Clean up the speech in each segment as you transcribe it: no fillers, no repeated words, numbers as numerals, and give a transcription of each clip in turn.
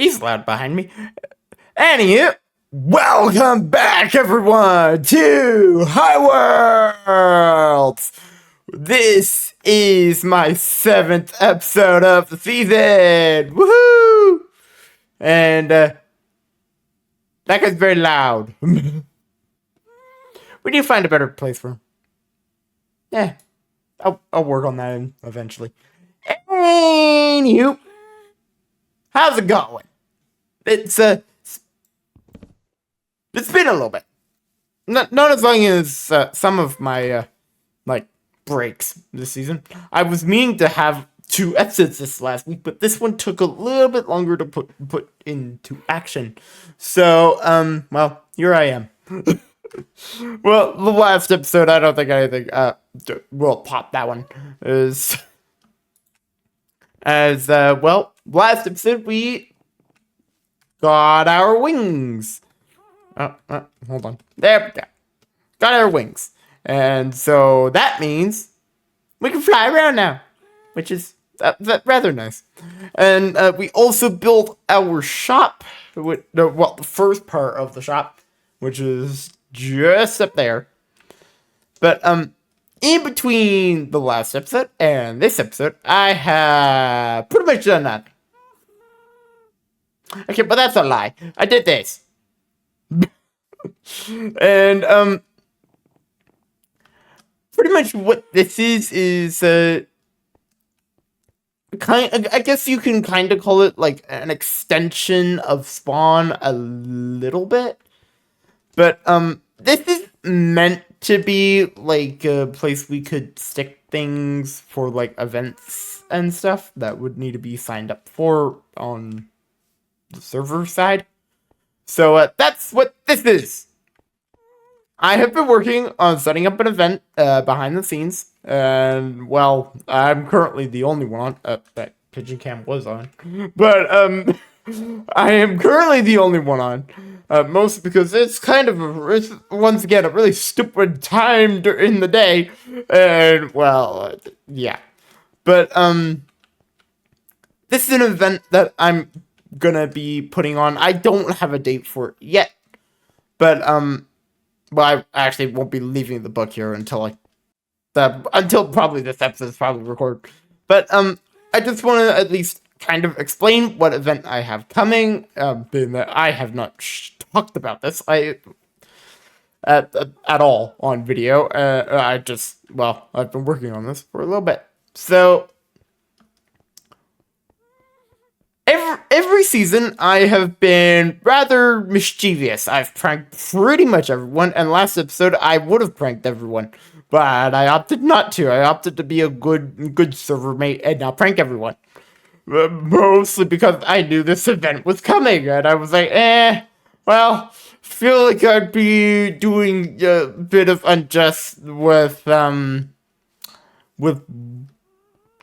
He's loud behind me. Anywho, welcome back, everyone, to Highworlds. This is my 7th episode of the season. Woohoo! And that guy's very loud. We need to find a better place for him. Yeah, I'll work on that eventually. Anywho, how's it going? It's been a little bit. Not as long as some of my breaks this season. I was meaning to have 2 episodes this last week, but this one took a little bit longer to put into action. So, well, here I am. Well, the last episode, I don't think anything will pop that one. Well, last episode we got our wings. Hold on. There we go. Got our wings. And so that means we can fly around now, which is rather nice. And we also built our shop, the first part of the shop, which is just up there. But in between the last episode and this episode, I have pretty much done that. Okay, but that's a lie. I did this. And pretty much what this is I guess you can kind of call it like an extension of Spawn a little bit. But this is meant to be like a place we could stick things for like events and stuff that would need to be signed up for on the server side. So that's what this is. I have been working on setting up an event behind the scenes, and well, I'm currently the only one on that Pigeon Cam was on, but I am currently the only one on, mostly because it's kind of once again a really stupid time in the day, and well, yeah, but this is an event that I'm gonna be putting on. I don't have a date for it yet, but well, I actually won't be leaving the book here until until probably this episode is probably recorded. But I just want to at least kind of explain what event I have coming, being that I have not talked about this at all on video. I've been working on this for a little bit. So every season, I have been rather mischievous. I've pranked pretty much everyone, and last episode, I would have pranked everyone, but I opted not to. I opted to be a good server mate and not prank everyone. Mostly because I knew this event was coming, and I was like, well, feel like I'd be doing a bit of unjust with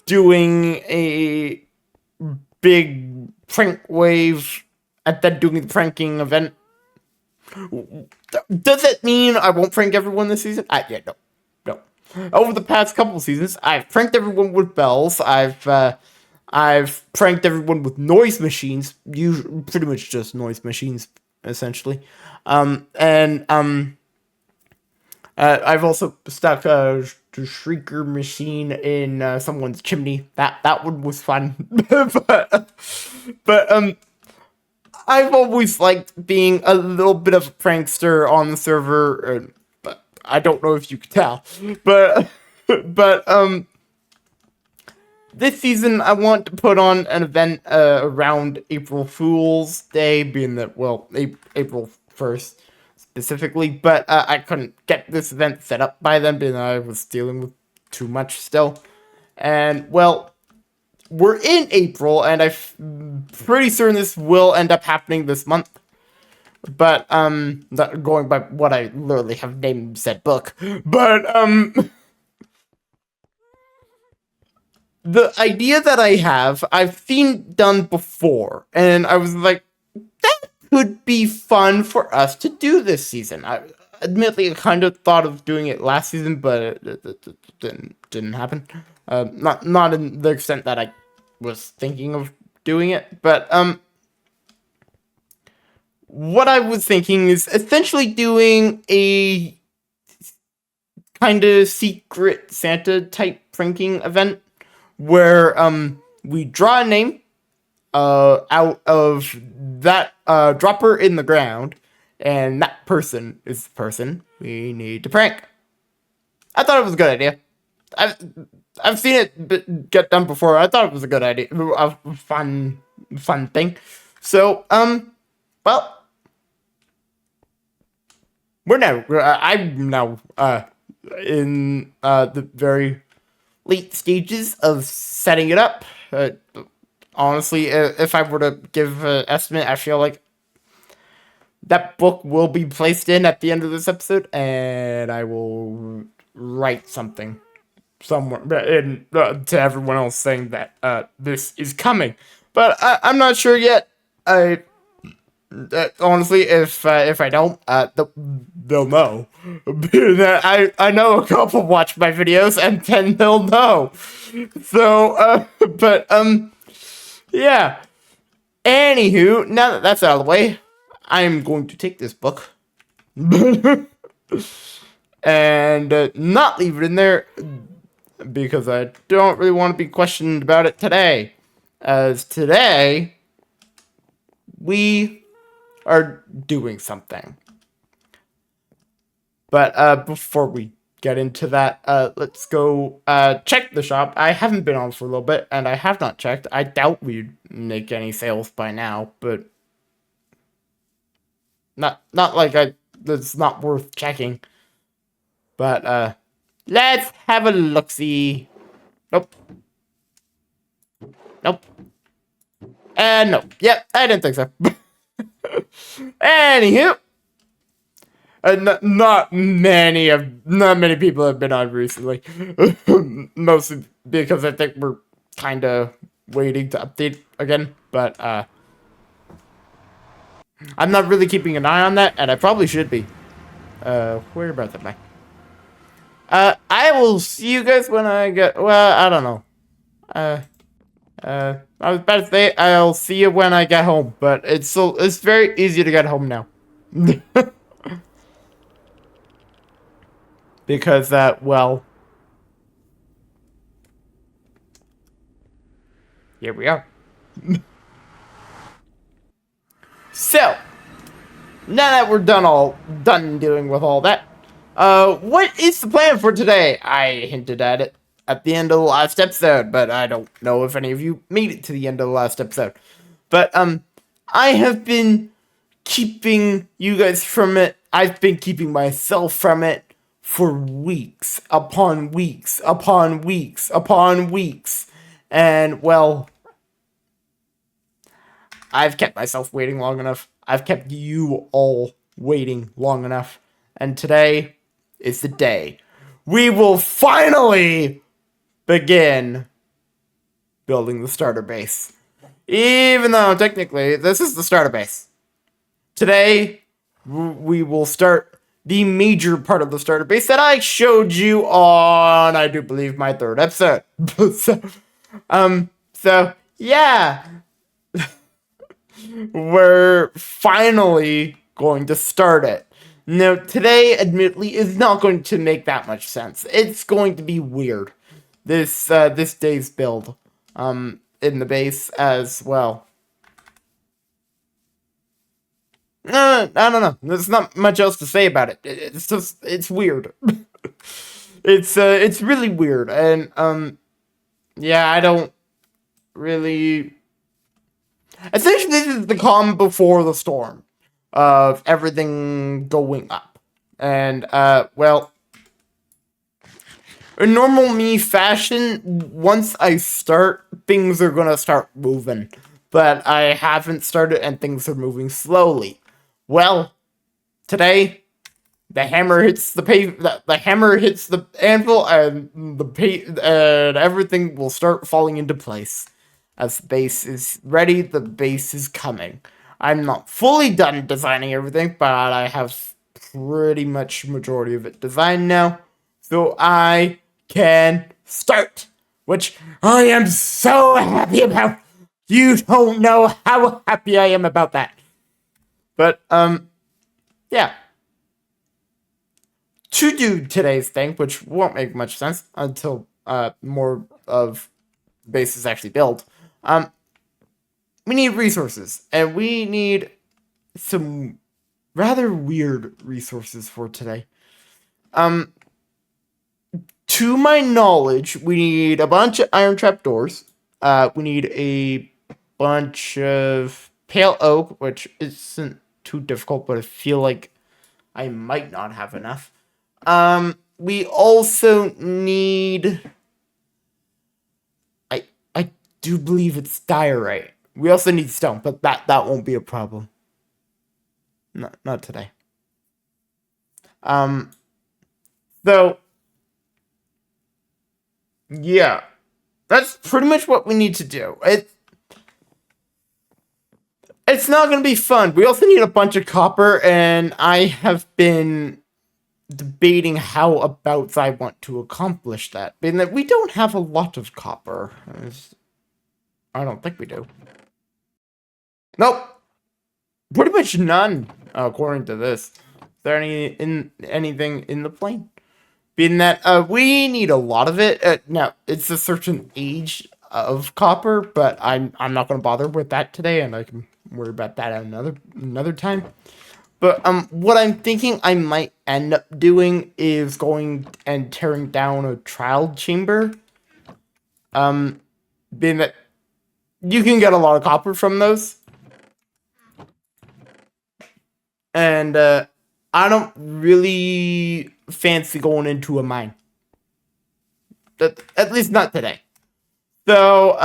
doing a big prank wave and then doing the pranking event. Does it mean I won't prank everyone this season? Yeah, no. Over the past couple seasons, I've pranked everyone with bells. I've pranked everyone with noise machines. Usually, pretty much just noise machines, essentially. I've also stuck a shrieker machine in someone's chimney. That one was fun. but I've always liked being a little bit of a prankster on the server. But I don't know if you could tell. But this season I want to put on an event around April Fool's Day, being that, well, April 1st. Specifically, but I couldn't get this event set up by then because I was dealing with too much still. And, well, we're in April, and I'm pretty certain this will end up happening this month. But, going by what I literally have named said book. But, the idea that I have, I've seen done before, and I was like, that could be fun for us to do this season. Admittedly, I kind of thought of doing it last season, but it didn't happen. Not in the extent that I was thinking of doing it, but what I was thinking is essentially doing a kind of secret Santa type pranking event where we draw a name out of that dropper in the ground, and that person is the person we need to prank. I thought it was a good idea. I've seen it get done before. I thought it was a good idea, a fun thing. So well, I'm now in the very late stages of setting it up. Honestly, if I were to give an estimate, I feel like that book will be placed in at the end of this episode, and I will write something somewhere to everyone else saying that this is coming. But I'm not sure yet. Honestly, if I don't, they'll know. I know a couple watch my videos, and then they'll know. So, but yeah. Anywho, now that that's out of the way, I'm going to take this book and not leave it in there because I don't really want to be questioned about it today. As today, we are doing something. But before we get into that, let's go check the shop. I haven't been on for a little bit, and I have not checked. I doubt we'd make any sales by now, but not like it's not worth checking. But let's have a look-see. Nope. Nope. And no. Yep, I didn't think so. Anywho, not many people have been on recently. Mostly because I think we're kind of waiting to update again. But I'm not really keeping an eye on that, and I probably should be. Whereabouts am I? I will see you guys when I get. Well, I don't know. I was about to say I'll see you when I get home, but it's very easy to get home now. Because well, here we are. So, now that we're done dealing with all that, what is the plan for today? I hinted at it at the end of the last episode, but I don't know if any of you made it to the end of the last episode. But, I have been keeping you guys from it. I've been keeping myself from it for weeks upon weeks upon weeks upon weeks. And, well, I've kept myself waiting long enough. I've kept you all waiting long enough. And today is the day. We will finally begin building the starter base. Even though, technically, this is the starter base. Today, we will start the major part of the starter base that I showed you on, I do believe, my third episode. So, yeah. We're finally going to start it. Now, today, admittedly, is not going to make that much sense. It's going to be weird. This day's build, in the base as well. I don't know. There's not much else to say about it. It's weird. It's really weird, and yeah, I don't really. Essentially, this is the calm before the storm of everything going up. And, well, in normal me fashion, once I start, things are gonna start moving. But I haven't started and things are moving slowly. Well, today, the hammer hits the hammer hits the anvil, and and everything will start falling into place. As the base is ready, the base is coming. I'm not fully done designing everything, but I have pretty much majority of it designed now. So I can start, which I am so happy about. You don't know how happy I am about that. But, yeah. To do today's thing, which won't make much sense until, more of base is actually built, we need resources, and we need some rather weird resources for today. To my knowledge, we need a bunch of iron trap doors. We need a bunch of pale oak, which isn't too difficult, but I feel like I might not have enough. We also need... I do believe it's diorite. We also need stone, but that won't be a problem. Not today. So, yeah. That's pretty much what we need to do. It's not going to be fun. We also need a bunch of copper, and I have been debating how abouts I want to accomplish that. Being that we don't have a lot of copper. I don't think we do. Nope. Pretty much none, according to this. Is there anything in the plane? Being that we need a lot of it. Now, it's a certain age of copper, but I'm not going to bother with that today, and I can worry about that at another time. But what I'm thinking I might end up doing is going and tearing down a trial chamber. Being that you can get a lot of copper from those. And I don't really fancy going into a mine. At least not today. So,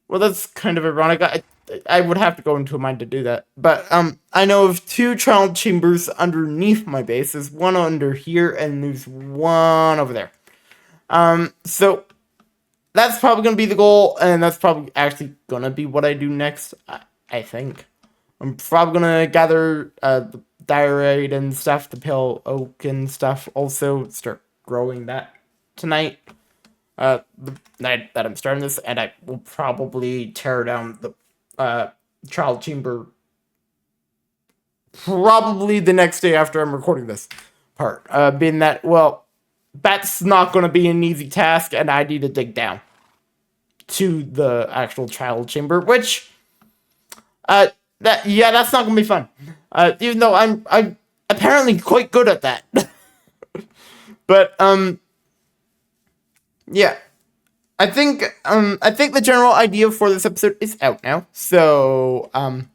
well, that's kind of ironic. I would have to go into a mine to do that. But I know of 2 trial chambers underneath my base. There's one under here, and there's one over there. So that's probably going to be the goal, and that's probably actually going to be what I do next, I think. I'm probably going to gather the diorite and stuff, the pale oak and stuff. Also start growing that tonight. The night that I'm starting this, and I will probably tear down the trial chamber probably the next day after I'm recording this part. Being that, well, that's not going to be an easy task, and I need to dig down to the actual trial chamber, which, that's not going to be fun. Even though I'm apparently quite good at that. But, yeah. I think the general idea for this episode is out now. So, I'm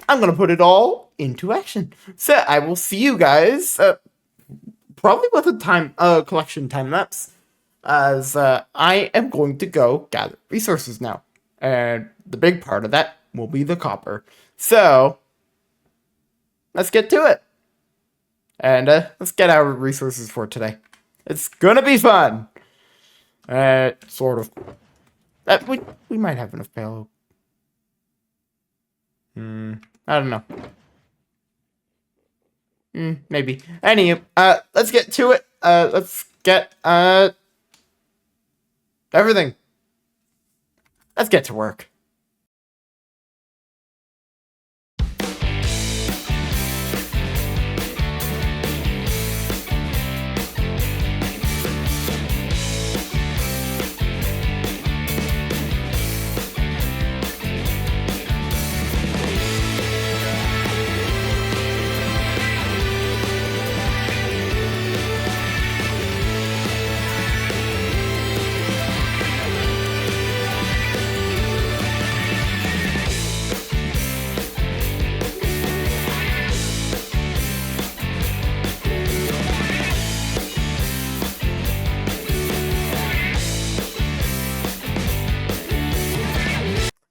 gonna put it all into action. So, I will see you guys, probably with a collection time lapse, as, I am going to go gather resources now. And the big part of that will be the copper. So, let's get to it. And, let's get our resources for today. It's gonna be fun. Sort of. We might have enough payload. I don't know. Maybe. Anyway, let's get to it. Let's get, everything. Let's get to work.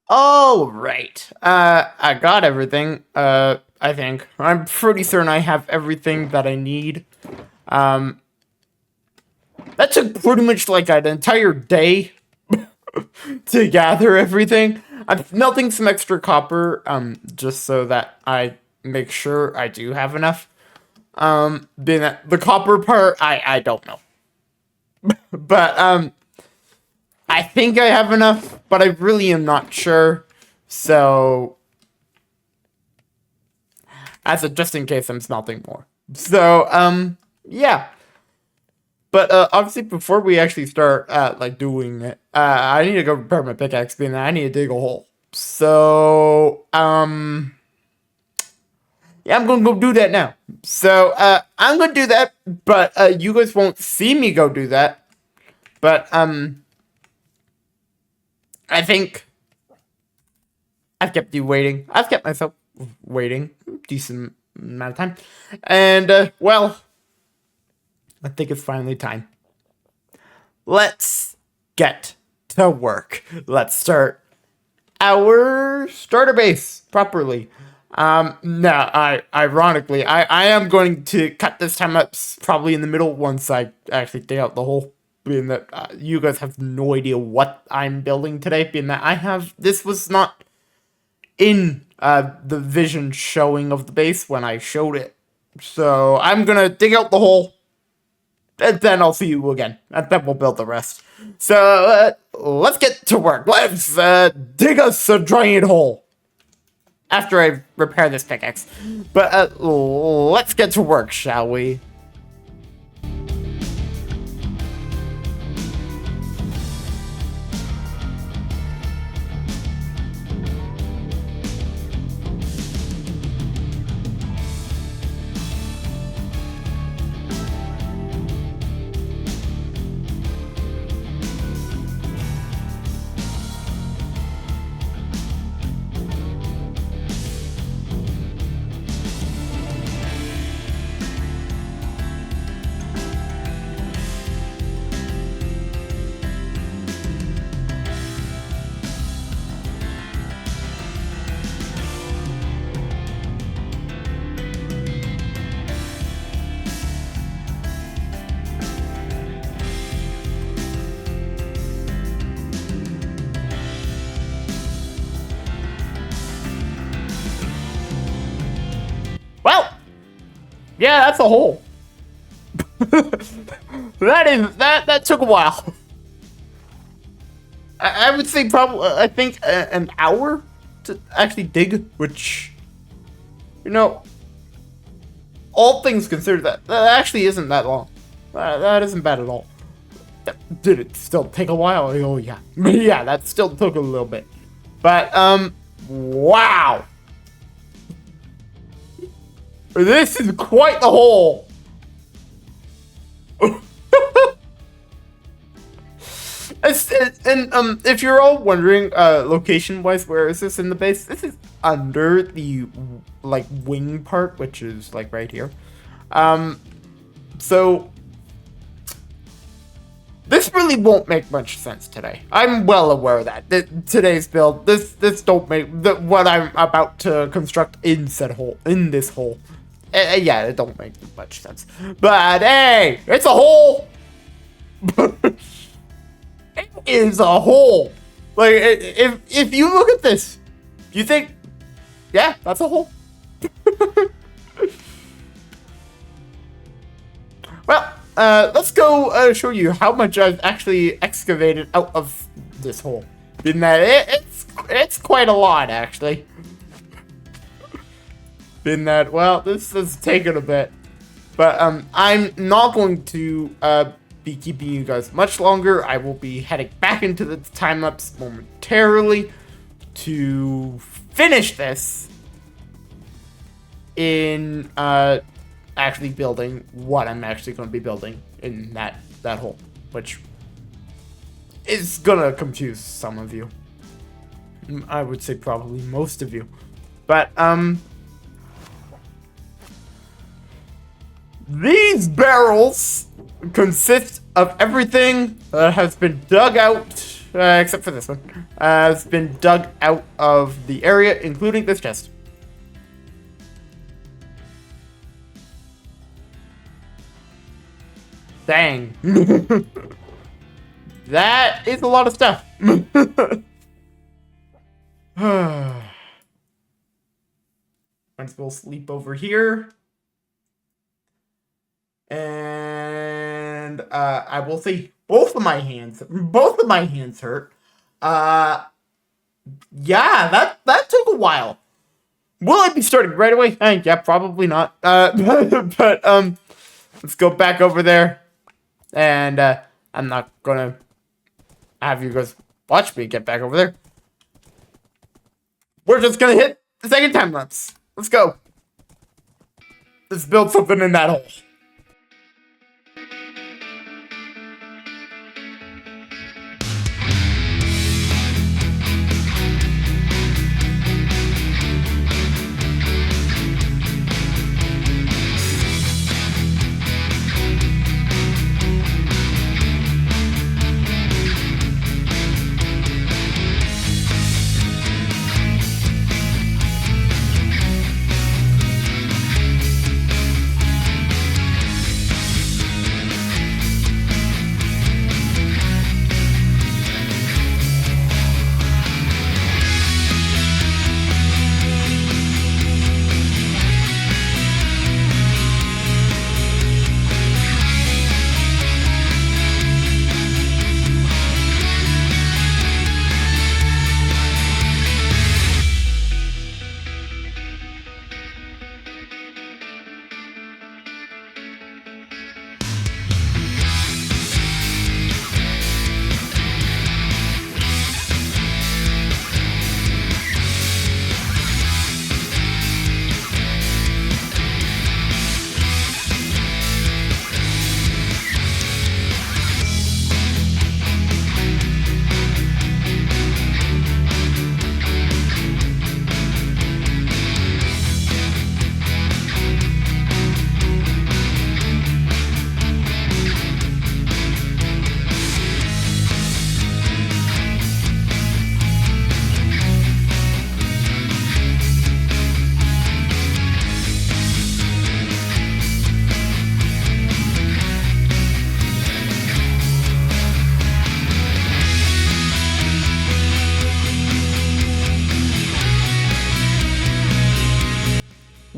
Oh, right. I got everything. I think. I'm pretty certain I have everything that I need. That took pretty much like an entire day to gather everything. I'm melting some extra copper, just so that I make sure I do have enough. Being that the copper part, I don't know. But, I think I have enough, but I really am not sure. So, as a just in case I'm smelting more. So, yeah. But obviously, before we actually start like doing it, I need to go repair my pickaxe, being that I need to dig a hole. So, yeah, I'm gonna go do that now. So, I'm gonna do that, but you guys won't see me go do that. But I think I've kept you waiting. I've kept myself waiting decent amount of time, and well, I think it's finally time. Let's get to work. Let's start our starter base properly. No, ironically, I am going to cut this time up probably in the middle once I actually dig out the hole. Being that you guys have no idea what I'm building today, being that this was not in the vision showing of the base when I showed it. So I'm gonna dig out the hole, and then I'll see you again, and then we'll build the rest. So let's get to work. Let's dig us a giant hole after I repair this pickaxe. But let's get to work, shall we? Well, yeah, that's a hole. that took a while. I would say probably I think an hour to actually dig, which, you know, all things considered, that actually isn't that long. That isn't bad at all. Did it still take a while? Oh yeah, yeah, that still took a little bit. But wow, this is quite the hole. And if you're all wondering, location-wise, where is this in the base? This is under the like wing part, which is like right here. So this really won't make much sense today. I'm well aware of that. Today's build, this don't make what I'm about to construct in this hole. Yeah, it don't make much sense. But hey, it's a hole. It is a hole. Like, if you look at this, you think, yeah, that's a hole. Well, let's go show you how much I've actually excavated out of this hole. In that it's quite a lot, actually. In that, well, this has taken a bit, but I'm not going to be keeping you guys much longer. I will be heading back into the time lapse momentarily to finish this in actually building what I'm actually going to be building in that hole, which is gonna confuse some of you. I would say probably most of you, but these barrels consist of everything that has been dug out, except for this one, has been dug out of the area, including this chest. Dang. That is a lot of stuff. Let's go sleep over here. And I will say both of my hands hurt. Yeah, that took a while. Will I be starting right away? Yeah, probably not. But let's go back over there, and I'm not gonna have you guys watch me get back over there. We're just gonna hit the second time lapse. Let's go. Let's build something in that hole.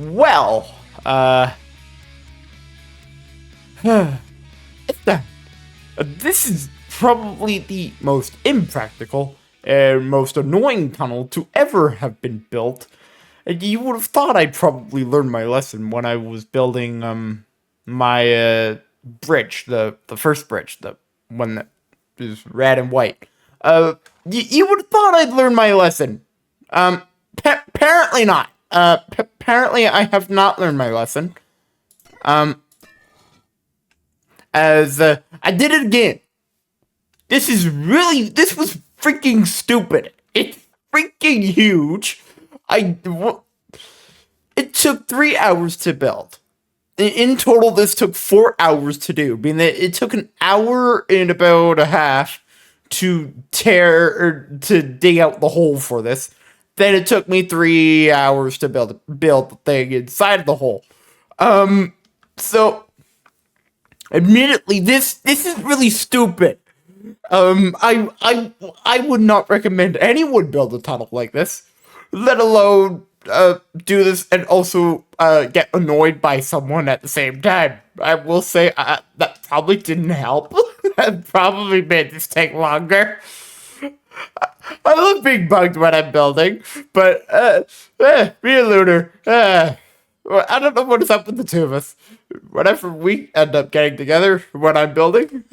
Well, it's done. This is probably the most impractical and most annoying tunnel to ever have been built. And you would have thought I'd probably learned my lesson when I was building my bridge, the first bridge, the one that is red and white. You would have thought I'd learned my lesson. Apparently not. Apparently I have not learned my lesson. As I did it again. This was freaking stupid. It's freaking huge. It took 3 hours to build. In total, this took 4 hours to do. Meaning that it took an hour and about a half to dig out the hole for this. Then it took me 3 hours to build the thing inside of the hole. So admittedly, this is really stupid. I would not recommend anyone build a tunnel like this, let alone do this and also get annoyed by someone at the same time. I will say that probably didn't help. That probably made this take longer. I love being bugged when I'm building, but me and Lunar, I don't know what is up with the two of us. Whenever we end up getting together when I'm building,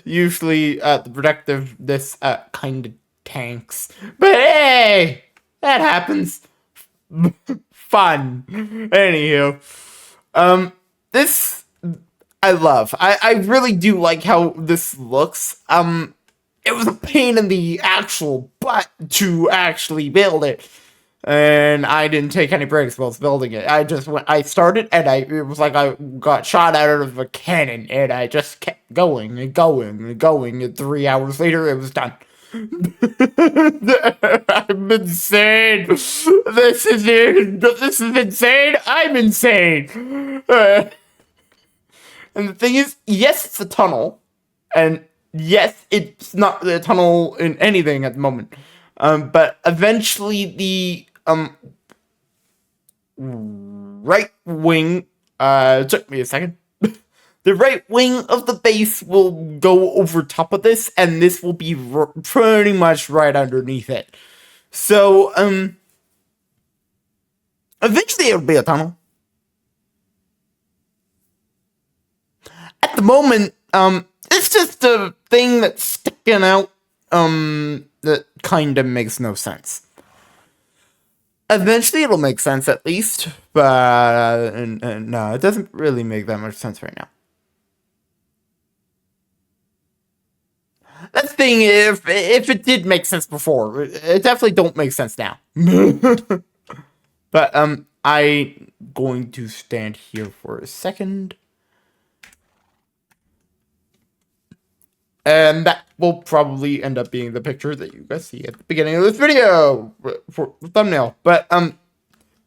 usually the productiveness kind of tanks. But hey, that happens. Fun. Anywho, this I love. I really do like how this looks. It was a pain in the actual butt to actually build it. And I didn't take any breaks while building it. I started and it was like I got shot out of a cannon and I just kept going and going and going and 3 hours later it was done. I'm insane. This is insane. I'm insane. And the thing is, yes, it's a tunnel, and yes, it's not a tunnel in anything at the moment. But eventually the right wing, took me a second. the right wing of the base will go over top of this, and this will be pretty much right underneath it. So, eventually it'll be a tunnel. At the moment, it's just a thing that's sticking out, that kind of makes no sense. Eventually it'll make sense at least, but no, it doesn't really make that much sense right now. That's the thing, if it did make sense before, it definitely don't make sense now. But, I'm going to stand here for a second. And that will probably end up being the picture that you guys see at the beginning of this video for the thumbnail. But,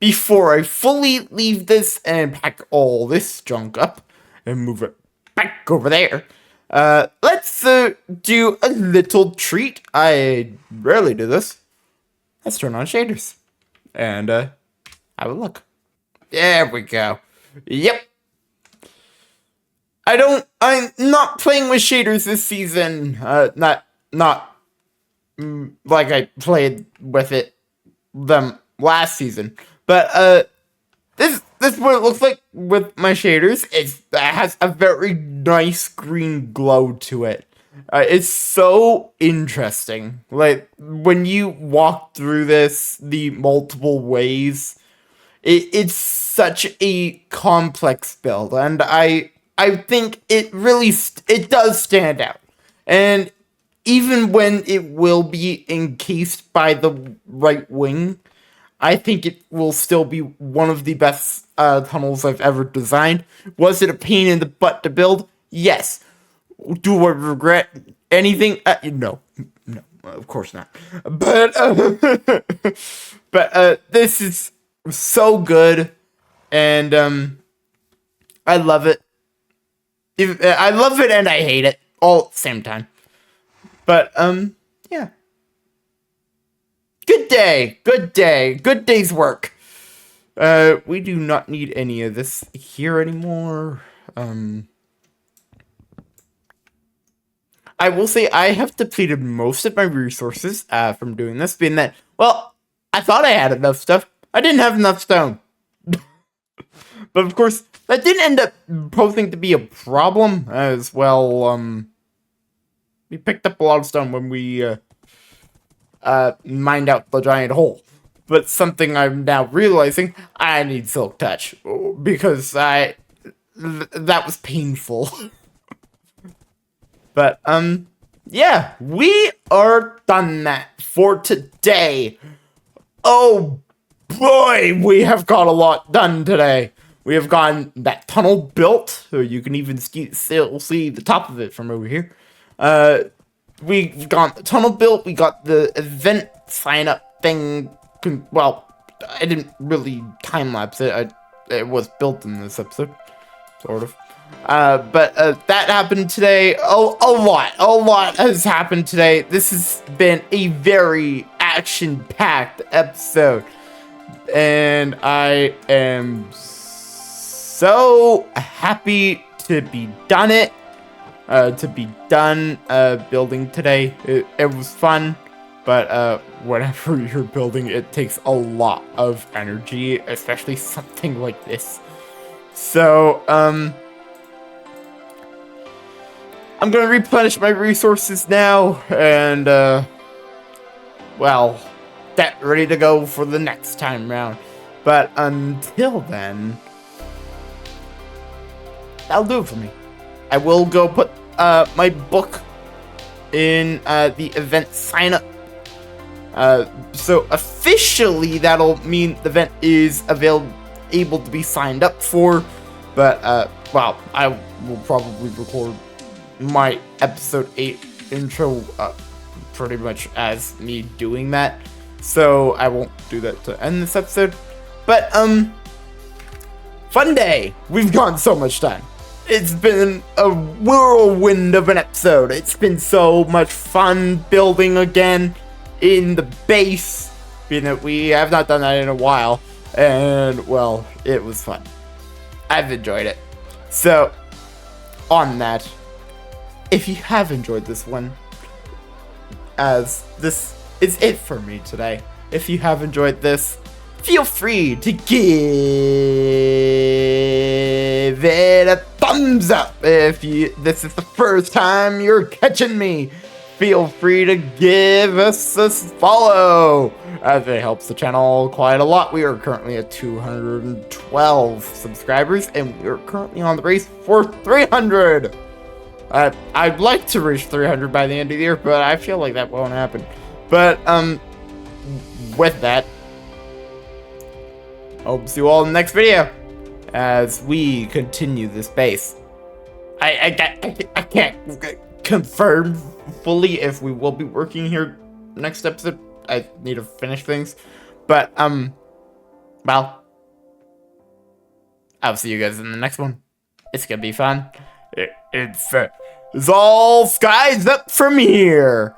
before I fully leave this and pack all this junk up and move it back over there, let's do a little treat. I rarely do this. Let's turn on shaders and have a look. There we go. Yep. I'm not playing with shaders this season. Not like I played with them last season. But, this is what it looks like with my shaders. It has a very nice green glow to it. It's so interesting. Like, when you walk through this, the multiple ways, it's such a complex build, and I think it really, it does stand out. And even when it will be encased by the right wing, I think it will still be one of the best tunnels I've ever designed. Was it a pain in the butt to build? Yes. Do I regret anything? No, of course not. But this is so good, and I love it. I love it and I hate it all at the same time. But yeah. Good day's work. We do not need any of this here anymore. I will say I have depleted most of my resources from doing this, being that, well, I thought I had enough stuff. I didn't have enough stone. But of course, that didn't end up posing to be a problem as well. We picked up a lot of stone when we mined out the giant hole. But something I'm now realizing, I need Silk Touch, because that was painful. But, yeah, we are done that for today. Oh boy, we have got a lot done today. We have gotten that tunnel built, so you can even still see the top of it from over here. We got the tunnel built, we got the event sign-up thing. Well, I didn't really time-lapse it. It was built in this episode, sort of. But that happened today. A lot has happened today. This has been a very action-packed episode, and I am so happy to be done building today. It was fun, but whenever you're building, it takes a lot of energy, especially something like this. So, I'm gonna replenish my resources now, and, well, get ready to go for the next time round. But until then, that'll do it for me. I will go put my book in the event sign-up. So officially, that'll mean the event is able to be signed up for. But well, I will probably record my episode 8 intro pretty much as me doing that. So I won't do that to end this episode. But fun day. We've gotten so much done. It's been a whirlwind of an episode. It's been so much fun building again in the base, being that we have not done that in a while. And, well, it was fun. I've enjoyed it. So, on that, if you have enjoyed this one, as this is it for me today, if you have enjoyed this, feel free to give it a thumbs up. If this is the first time you're catching me, feel free to give us a follow, as it helps the channel quite a lot. We are currently at 212 subscribers, and we're currently on the race for 300. I'd like to reach 300 by the end of the year, but I feel like that won't happen. But, with that, hope to see you all in the next video as we continue this base. I can't confirm fully if we will be working here next episode. I need to finish things. But, well, I'll see you guys in the next one. It's gonna be fun. It's all skies up from here.